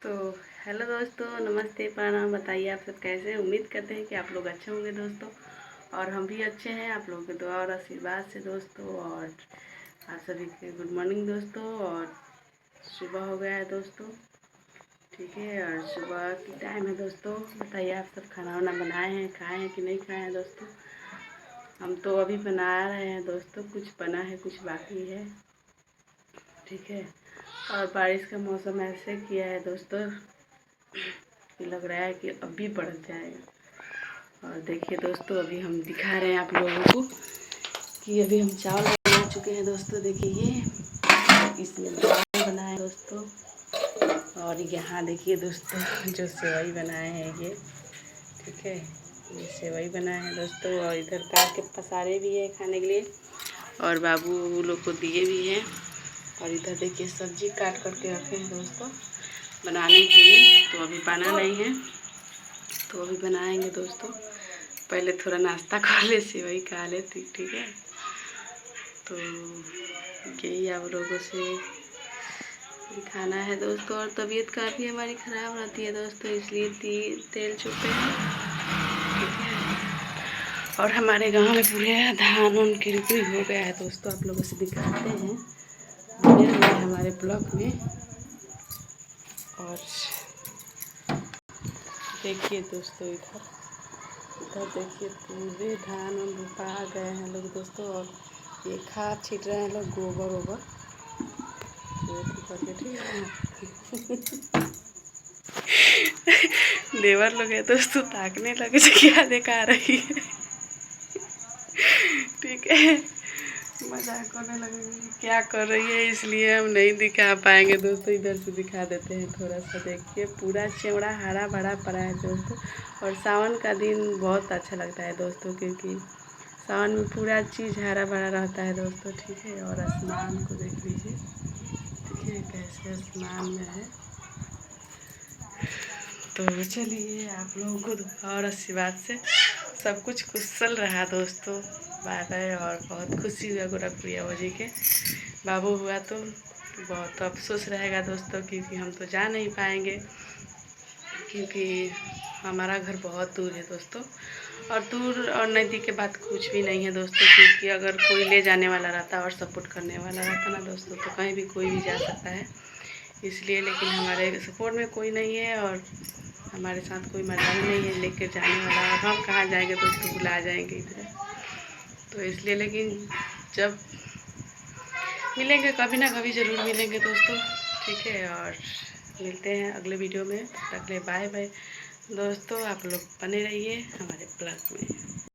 तो हेलो दोस्तों, नमस्ते, प्रणाम। बताइए आप सब कैसे हैं। उम्मीद करते हैं कि आप लोग अच्छे होंगे दोस्तों, और हम भी अच्छे हैं आप लोगों की दुआ और आशीर्वाद से दोस्तों। और आप सभी के गुड मॉर्निंग दोस्तों। और सुबह हो गया है दोस्तों, ठीक है। और सुबह की टाइम है दोस्तों। बताइए आप सब खाना वाना बनाए हैं, खाए हैं कि नहीं खाए हैं दोस्तों। हम तो अभी बना रहे हैं दोस्तों, कुछ बना है कुछ बाकी है, ठीक है। और बारिश का मौसम ऐसे किया है दोस्तों कि लग रहा है कि अभी बढ़ जाएगा। और देखिए दोस्तों, अभी हम दिखा रहे हैं आप लोगों को कि अभी हम चावल बना चुके हैं दोस्तों। देखिए ये इसमें दाल बनाए दोस्तों। और यहाँ देखिए दोस्तों जो सेवई बनाए हैं ये, ठीक है, ये सेवई बनाए हैं दोस्तों। और इधर काट के पसारे भी है खाने के लिए, और बाबू लोग को दिए भी हैं। और इधर देखिए सब्जी काट करके रखे हैं दोस्तों बनाने के लिए। तो अभी बना नहीं है, तो अभी बनाएंगे दोस्तों। पहले थोड़ा नाश्ता कर ले, सेवई खा ले, ठीक है। तो यही आप लोगों से दिखाना है दोस्तों। और तबीयत काफ़ी हमारी ख़राब रहती है दोस्तों, इसलिए तेल छुपे हैं, ठीक है। और हमारे गांव में पूरे धान उन की रुपी हो गया है दोस्तों। आप लोगों से दिखाते हैं हमारे ब्लॉक में। और देखिए दोस्तों, इधर देखिए पूरे धान उन रोपा गए हैं लोग दोस्तों। और ये खाद छीट रहे हैं लोग, गोबर वोबर करके, ठीक है। देवर लोग है दोस्तों, ताकने लगे जो क्या दिखा रही है, ठीक है। मजाक होने लगे क्या कर रही है, इसलिए हम नहीं दिखा पाएंगे दोस्तों। इधर से दिखा देते हैं थोड़ा सा। देखिए पूरा चेवड़ा हरा भरा पड़ा है दोस्तों। और सावन का दिन बहुत अच्छा लगता है दोस्तों, क्योंकि सावन में पूरा चीज़ हरा भरा रहता है दोस्तों, ठीक है। और आसमान को देख लीजिए, ठीक है, कैसे आसमान में है। तो चलिए आप लोगों को दुआ और आशीर्वाद से सब कुछ कुशल रहा दोस्तों। Bye bye. और बहुत खुशी हुआ गोरखप्रिया जी के बाबू हुआ तो बहुत अफसोस रहेगा दोस्तों, क्योंकि हम तो जा नहीं पाएंगे, क्योंकि हमारा घर बहुत दूर है दोस्तों। और दूर और नज़दीक के बात कुछ भी नहीं है दोस्तों, क्योंकि अगर कोई ले जाने वाला रहता और सपोर्ट करने वाला रहता ना दोस्तों, तो कहीं भी कोई भी जा सकता है, इसलिए। लेकिन हमारे सपोर्ट में कोई नहीं है, और हमारे साथ कोई मर्दानी नहीं है लेकर जाने वाला। और हम कहाँ जाएंगे दोस्तों, बुला जाएंगे इधर, तो इसलिए। लेकिन जब मिलेंगे कभी ना कभी ज़रूर मिलेंगे दोस्तों, ठीक है। और मिलते हैं अगले वीडियो में, अगले बाय बाय दोस्तों। आप लोग बने रहिए हमारे ब्लॉग में।